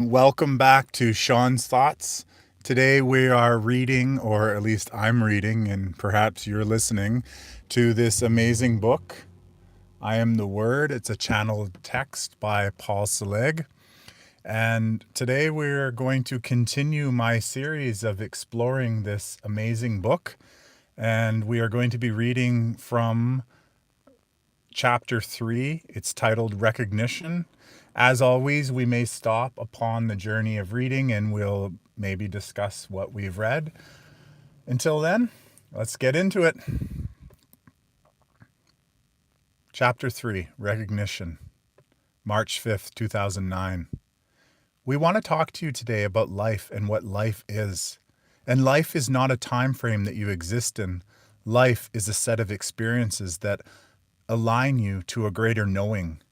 Welcome back to Shawn's Thoughts. Today we are reading, or at least I'm reading, and perhaps you're listening to this amazing book, I Am the Word. It's a channeled text by Paul Selig. And today we're going to continue my series of exploring this amazing book. And we are going to be reading from chapter 3. It's titled Recognition. As always, we may stop upon the journey of reading and we'll maybe discuss what we've read. Until then, let's get into it. Chapter 3, Recognition, March 5th, 2009. We want to talk to you today about life and what life is. And life is not a time frame that you exist in. Life is a set of experiences that align you to a greater knowing.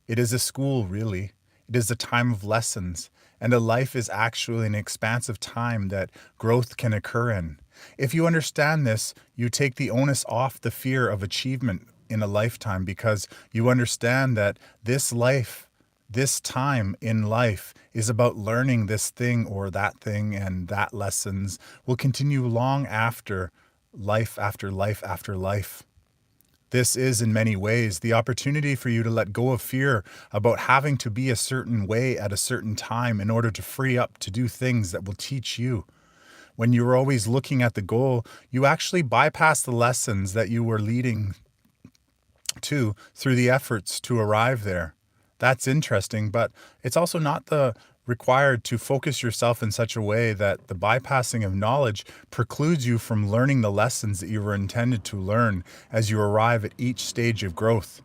It is a school, really. It is a time of lessons, and a life is actually an expansive time that growth can occur in. If you understand this, you take the onus off the fear of achievement in a lifetime because you understand that this life, this time in life is about learning this thing or that thing, and that lessons will continue long after life after life after life. This is, in many ways, the opportunity for you to let go of fear about having to be a certain way at a certain time in order to free up to do things that will teach you. When you're always looking at the goal, you actually bypass the lessons that you were leading to through the efforts to arrive there. That's interesting, but it's also not required to focus yourself in such a way that the bypassing of knowledge precludes you from learning the lessons that you were intended to learn as you arrive at each stage of growth.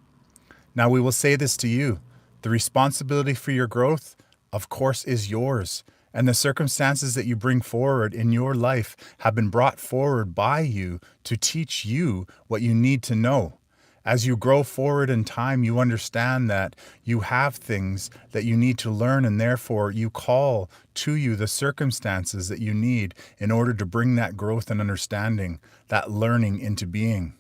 Now, we will say this to you. The responsibility for your growth, of course, is yours. And the circumstances that you bring forward in your life have been brought forward by you to teach you what you need to know. As you grow forward in time, you understand that you have things that you need to learn, and therefore you call to you the circumstances that you need in order to bring that growth and understanding, that learning into being.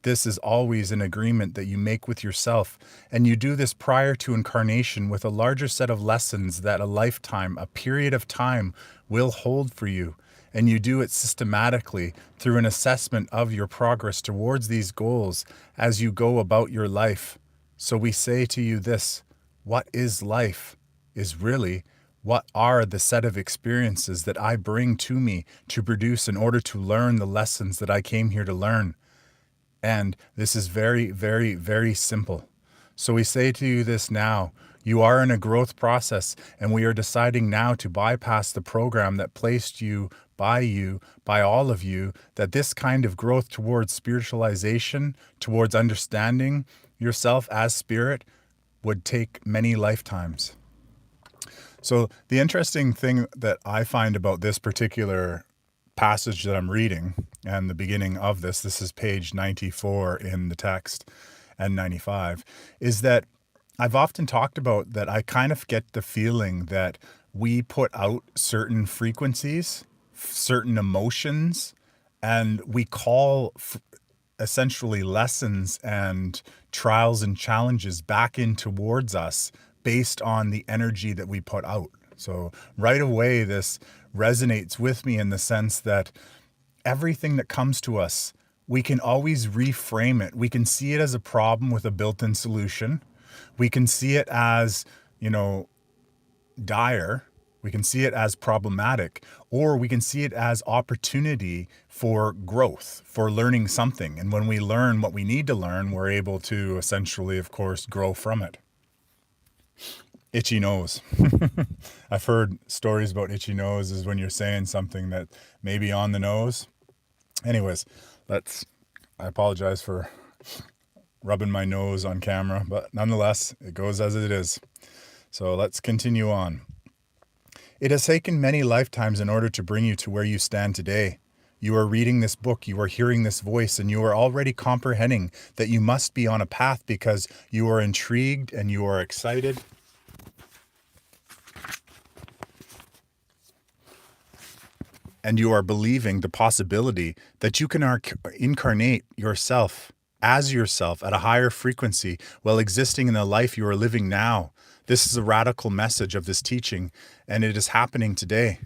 This is always an agreement that you make with yourself, and you do this prior to incarnation with a larger set of lessons that a lifetime, a period of time, will hold for you. And you do it systematically through an assessment of your progress towards these goals as you go about your life. So we say to you this: what is life is really what are the set of experiences that I bring to me to produce in order to learn the lessons that I came here to learn. And this is very, very, very simple. So we say to you this now: you are in a growth process, and we are deciding now to bypass the program that placed you, by all of you, that this kind of growth towards spiritualization, towards understanding yourself as spirit, would take many lifetimes. So the interesting thing that I find about this particular passage that I'm reading and the beginning of this is page 94 in the text and 95, is that I've often talked about that I kind of get the feeling that we put out certain frequencies, certain emotions, and we call essentially lessons and trials and challenges back in towards us based on the energy that we put out. So right away, this resonates with me in the sense that everything that comes to us, we can always reframe it. We can see it as a problem with a built-in solution. We can see it as, dire. We can see it as problematic, or we can see it as opportunity for growth, for learning something. And when we learn what we need to learn, we're able to essentially, of course, grow from it. Itchy nose. I've heard stories about itchy nose is when you're saying something that may be on the nose. Anyways, I apologize for rubbing my nose on camera, but nonetheless, it goes as it is. So let's continue on. It has taken many lifetimes in order to bring you to where you stand today. You are reading this book, you are hearing this voice, and you are already comprehending that you must be on a path because you are intrigued and you are excited. And you are believing the possibility that you can incarnate yourself as yourself at a higher frequency while existing in the life you are living now. This is a radical message of this teaching, and it is happening today.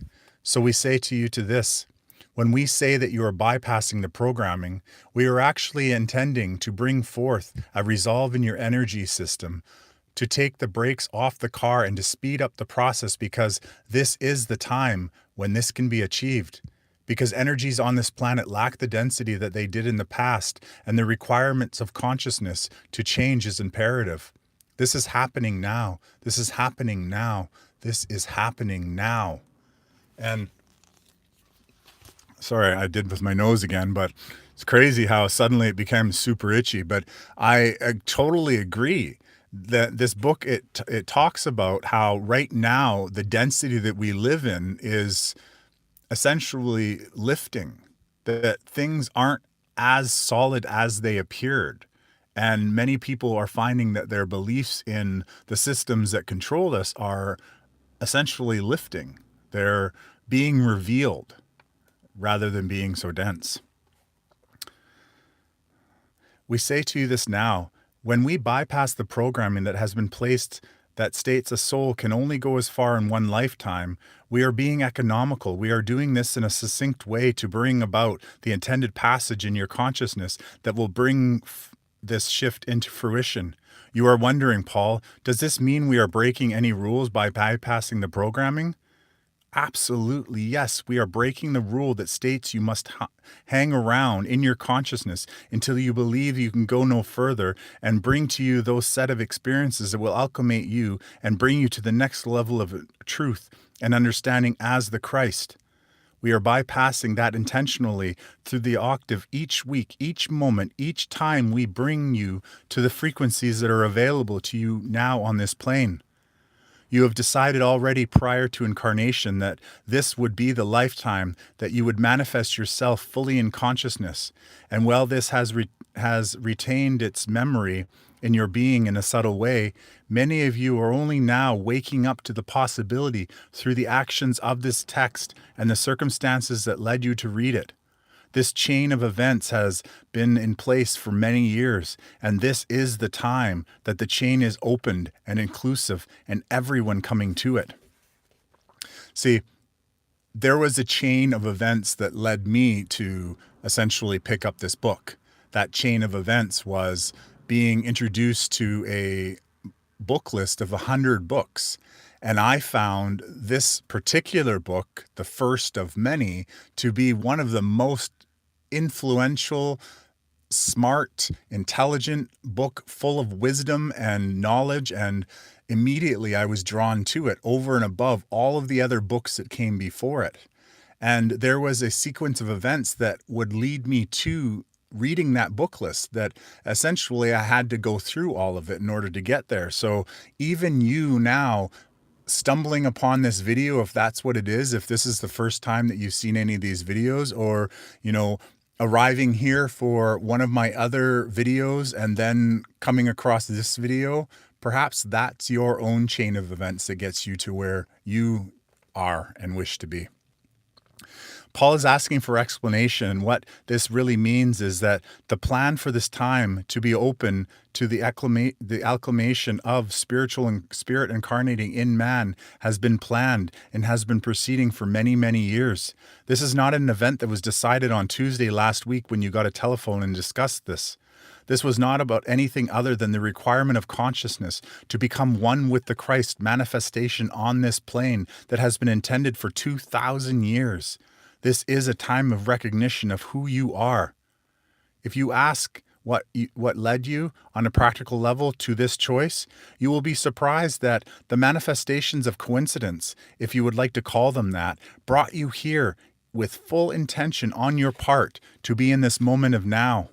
So we say to you to this, when we say that you are bypassing the programming, we are actually intending to bring forth a resolve in your energy system, to take the brakes off the car and to speed up the process, because this is the time when this can be achieved. Because energies on this planet lack the density that they did in the past, and the requirements of consciousness to change is imperative. This is happening now. This is happening now. This is happening now. And sorry, I did with my nose again, but it's crazy how suddenly it became super itchy. But I totally agree that this book, it talks about how right now the density that we live in is essentially lifting, that things aren't as solid as they appeared. And many people are finding that their beliefs in the systems that control us are essentially lifting. They're being revealed rather than being so dense. We say to you this now, when we bypass the programming that has been placed that states a soul can only go as far in one lifetime, we are being economical. We are doing this in a succinct way to bring about the intended passage in your consciousness that will bring this shift into fruition. You are wondering, Paul, does this mean we are breaking any rules by bypassing the programming? Absolutely, yes. We are breaking the rule that states you must hang around in your consciousness until you believe you can go no further, and bring to you those set of experiences that will alchemate you and bring you to the next level of truth and understanding as the Christ. We are bypassing that intentionally through the octave each week, each moment, each time we bring you to the frequencies that are available to you now on this plane. You have decided already prior to incarnation that this would be the lifetime that you would manifest yourself fully in consciousness. And while this has retained its memory in your being in a subtle way, many of you are only now waking up to the possibility through the actions of this text and the circumstances that led you to read it. This chain of events has been in place for many years, and this is the time that the chain is opened and inclusive and everyone coming to it. See, there was a chain of events that led me to essentially pick up this book. That chain of events was being introduced to a book list of 100 books. And I found this particular book, the first of many, to be one of the most influential, smart, intelligent book full of wisdom and knowledge. And immediately I was drawn to it over and above all of the other books that came before it. And there was a sequence of events that would lead me to reading that book list that essentially I had to go through all of it in order to get there. So even you now stumbling upon this video, if that's what it is, if this is the first time that you've seen any of these videos, or, arriving here for one of my other videos and then coming across this video, perhaps that's your own chain of events that gets you to where you are and wish to be. Paul is asking for explanation. What this really means is that the plan for this time to be open to the acclamation of spiritual and spirit incarnating in man has been planned and has been proceeding for many, many years. This is not an event that was decided on Tuesday last week when you got a telephone and discussed this. This was not about anything other than the requirement of consciousness to become one with the Christ manifestation on this plane that has been intended for 2,000 years. This is a time of recognition of who you are. If you ask what led you on a practical level to this choice, you will be surprised that the manifestations of coincidence, if you would like to call them that, brought you here with full intention on your part to be in this moment of now.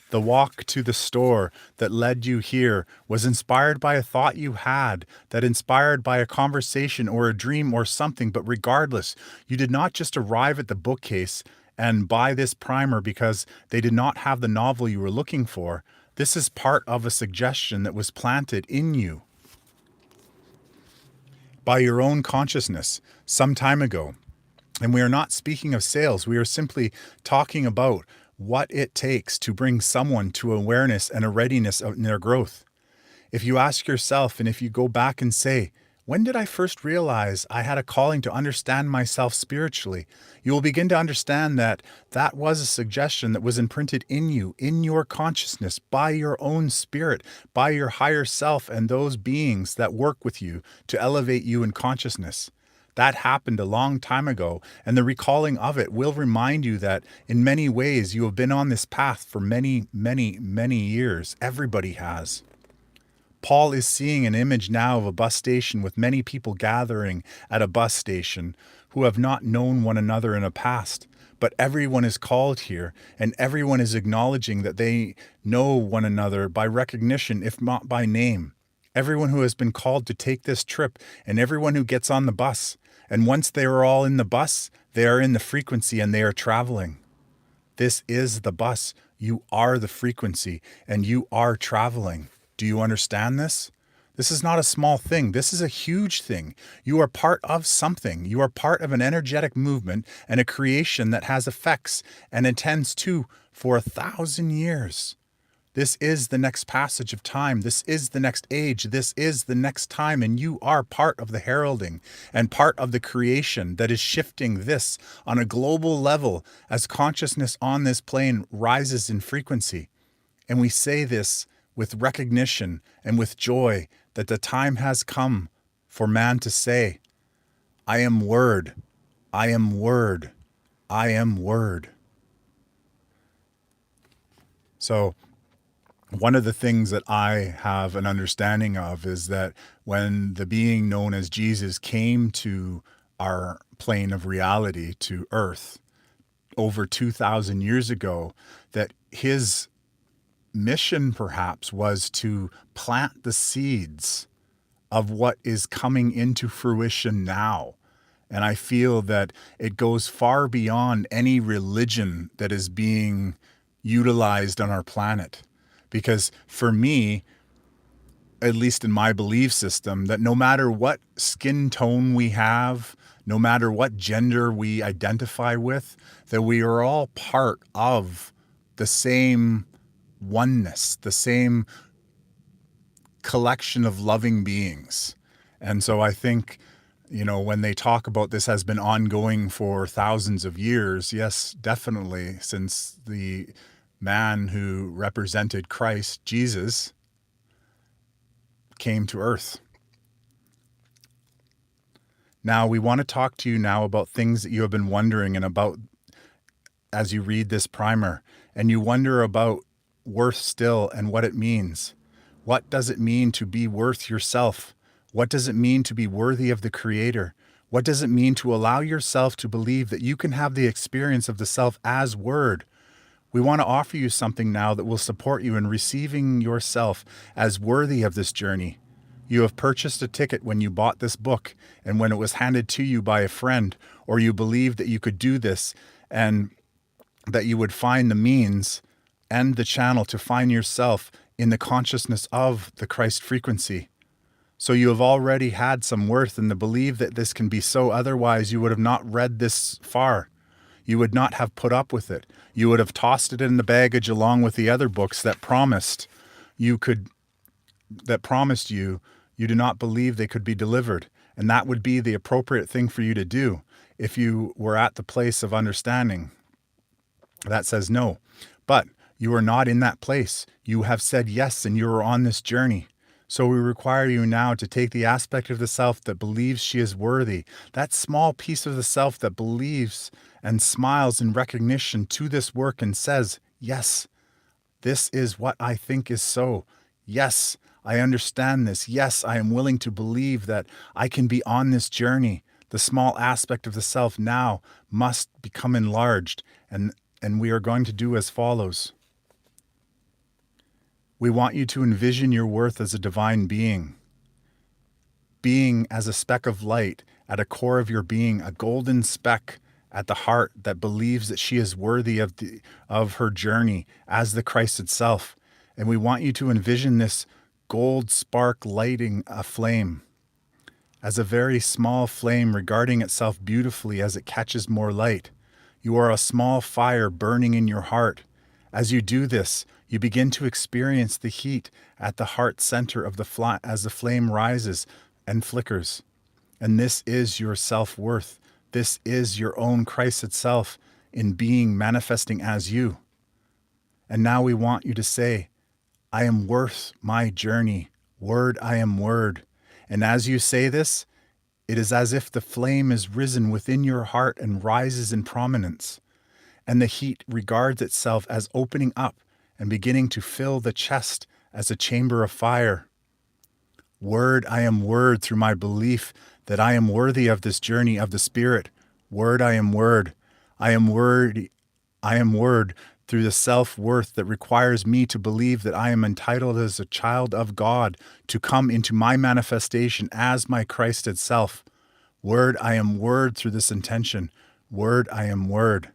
The walk to the store that led you here was inspired by a thought you had, that inspired by a conversation or a dream or something, but regardless, you did not just arrive at the bookcase and buy this primer because they did not have the novel you were looking for. This is part of a suggestion that was planted in you by your own consciousness some time ago. And we are not speaking of sales. We are simply talking about what it takes to bring someone to awareness and a readiness in their growth. If you ask yourself, and if you go back and say, when did I first realize I had a calling to understand myself spiritually? You will begin to understand that that was a suggestion that was imprinted in you, in your consciousness, by your own spirit, by your higher self and those beings that work with you to elevate you in consciousness. That happened a long time ago, and the recalling of it will remind you that in many ways you have been on this path for many, many, many years. Everybody has. Paul is seeing an image now of a bus station with many people gathering at a bus station who have not known one another in a past. But everyone is called here, and everyone is acknowledging that they know one another by recognition, if not by name. Everyone who has been called to take this trip, and everyone who gets on the bus. And once they are all in the bus, they are in the frequency and they are traveling. This is the bus. You are the frequency, and you are traveling. Do you understand this? This is not a small thing. This is a huge thing. You are part of something. You are part of an energetic movement and a creation that has effects and intends to for 1,000 years. This is the next passage of time. This is the next age. This is the next time. And you are part of the heralding and part of the creation that is shifting this on a global level as consciousness on this plane rises in frequency. And we say this with recognition and with joy that the time has come for man to say, I am word, I am word, I am word. So one of the things that I have an understanding of is that when the being known as Jesus came to our plane of reality, to Earth, over 2,000 years ago, that his mission perhaps was to plant the seeds of what is coming into fruition now. And I feel that it goes far beyond any religion that is being utilized on our planet. Because for me, at least in my belief system, that no matter what skin tone we have, no matter what gender we identify with, that we are all part of the same oneness, the same collection of loving beings. And so I think, when they talk about this has been ongoing for thousands of years, yes, definitely, since the man who represented Christ, Jesus, came to earth. Now, we want to talk to you now about things that you have been wondering and about as you read this primer, and you wonder about worth still and what it means. What does it mean to be worth yourself? What does it mean to be worthy of the Creator? What does it mean to allow yourself to believe that you can have the experience of the self as word? We want to offer you something now that will support you in receiving yourself as worthy of this journey. You have purchased a ticket when you bought this book and when it was handed to you by a friend, or you believed that you could do this and that you would find the means and the channel to find yourself in the consciousness of the Christ frequency. So you have already had some worth in the belief that this can be so, otherwise you would have not read this far. You would not have put up with it. You would have tossed it in the baggage along with the other books that promised you do not believe they could be delivered. And that would be the appropriate thing for you to do if you were at the place of understanding that says no. But you are not in that place. You have said yes, and you are on this journey. So we require you now to take the aspect of the self that believes she is worthy, that small piece of the self that believes and smiles in recognition to this work and says, yes, this is what I think is so. Yes, I understand this. Yes, I am willing to believe that I can be on this journey. The small aspect of the self now must become enlarged, and we are going to do as follows. We want you to envision your worth as a divine being as a speck of light at a core of your being, a golden speck at the heart that believes that she is worthy of her journey as the Christ itself. And we want you to envision this gold spark lighting a flame as a very small flame regarding itself beautifully as it catches more light. You are a small fire burning in your heart, As you do this, you begin to experience the heat at the heart center of the flame as the flame rises and flickers. And this is your self-worth. This is your own Christ itself in being manifesting as you. And now we want you to say, I am worth my journey. Word, I am word. And as you say this, it is as if the flame is risen within your heart and rises in prominence. And the heat regards itself as opening up and beginning to fill the chest as a chamber of fire. Word, I am word through my belief that I am worthy of this journey of the Spirit. Word, I am word. I am word. I am word through the self-worth that requires me to believe that I am entitled as a child of God to come into my manifestation as my Christ itself. Word, I am word through this intention. Word, I am word.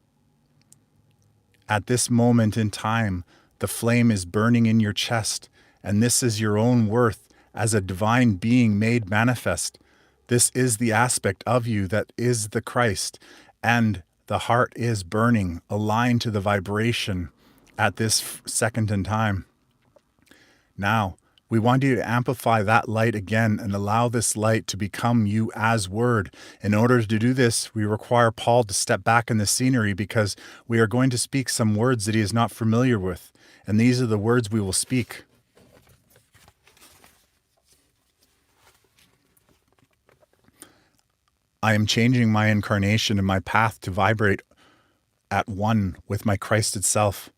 At this moment in time, the flame is burning in your chest, and this is your own worth as a divine being made manifest. This is the aspect of you that is the Christ, and the heart is burning, aligned to the vibration at this second in time. Now, we want you to amplify that light again and allow this light to become you as word. In order to do this, we require Paul to step back in the scenery because we are going to speak some words that he is not familiar with. And these are the words we will speak. I am changing my incarnation and my path to vibrate at one with my Christ itself.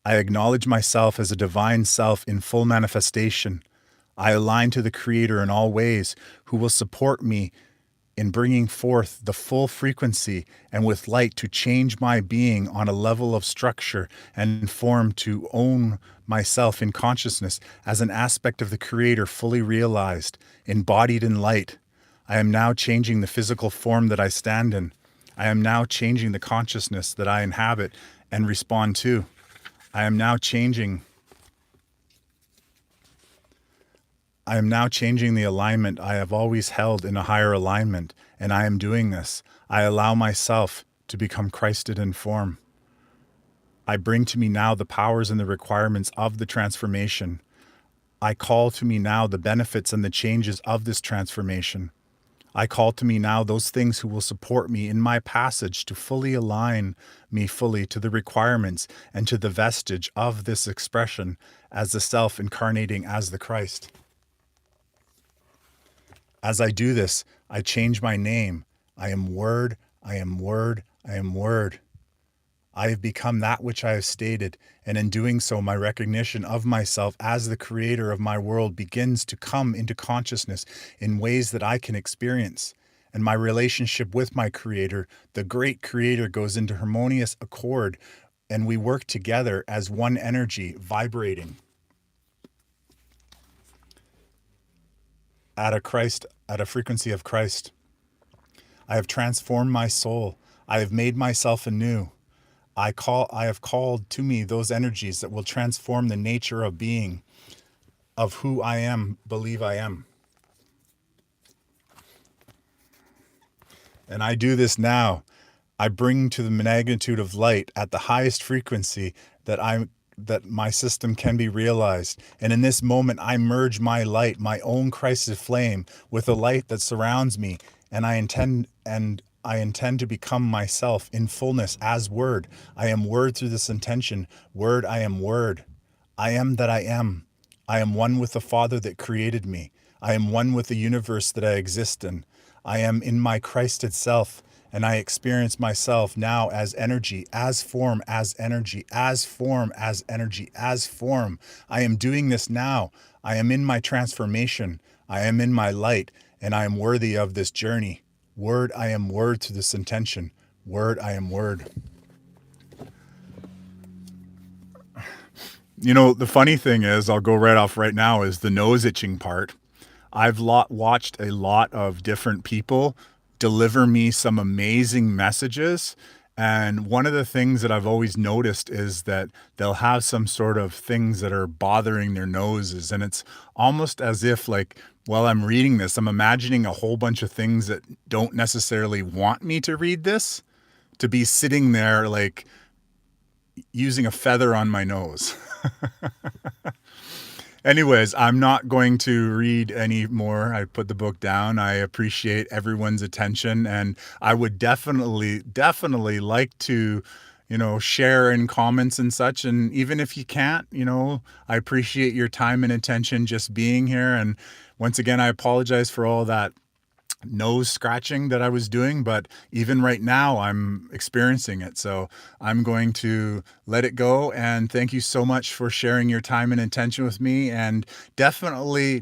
I acknowledge myself as a divine self in full manifestation. I align to the Creator in all ways, who will support me in bringing forth the full frequency and with light to change my being on a level of structure and form to own myself in consciousness as an aspect of the Creator fully realized, embodied in light. I am now changing the physical form that I stand in. I am now changing the consciousness that I inhabit and respond to. I am now changing the alignment I have always held in a higher alignment, and I am doing this. I allow myself to become Christed in form. I bring to me now the powers and the requirements of the transformation. I call to me now the benefits and the changes of this transformation. I call to me now those things who will support me in my passage to fully align me fully to the requirements and to the vestige of this expression as the self incarnating as the Christ. As I do this, I change my name. I am word, I am word, I am word. I have become that which I have stated, and in doing so, my recognition of myself as the creator of my world begins to come into consciousness in ways that I can experience. And my relationship with my creator, the great creator, goes into harmonious accord, and we work together as one energy vibrating at a frequency of Christ. I have transformed my soul. I have made myself anew. I have called to me those energies that will transform the nature of being, of who I am, believe I am. And I do this now. I bring to the magnitude of light at the highest frequency that my system can be realized. And in this moment, I merge my light, my own Christed flame, with the light that surrounds me. And I intend to become myself in fullness as word. I am word through this intention. Word, I am word. I am that I am. I am one with the Father that created me. I am one with the universe that I exist in. I am in my Christ itself, and I experience myself now as energy, as form, as energy, as form, as energy, as form. I am doing this now. I am in my transformation. I am in my light, and I am worthy of this journey. Word, I am word to this intention. Word, I am word. You know, the funny thing is, I'll go right off right now, is the nose itching part. I've watched a lot of different people deliver me some amazing messages. And one of the things that I've always noticed is that they'll have some sort of things that are bothering their noses. And it's almost as if, like, while I'm reading this, I'm imagining a whole bunch of things that don't necessarily want me to read this, to be sitting there, like, using a feather on my nose. Anyways, I'm not going to read any more. I put the book down. I appreciate everyone's attention, and I would definitely like to, share in comments and such. And even if you can't, I appreciate your time and attention just being here. And once again, I apologize for all that nose scratching that I was doing, but even right now I'm experiencing it. So I'm going to let it go. And thank you so much for sharing your time and attention with me. And definitely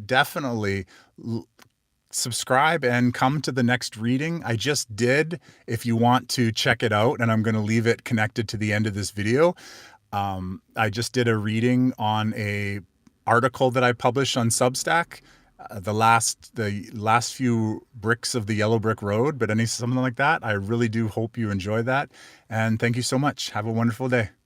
subscribe and come to the next reading. I just did, if you want to check it out, and I'm going to leave it connected to the end of this video. I just did a reading on a article that I published on Substack, the last few bricks of the yellow brick road, but something like that. I really do hope you enjoy that. And thank you so much. Have a wonderful day.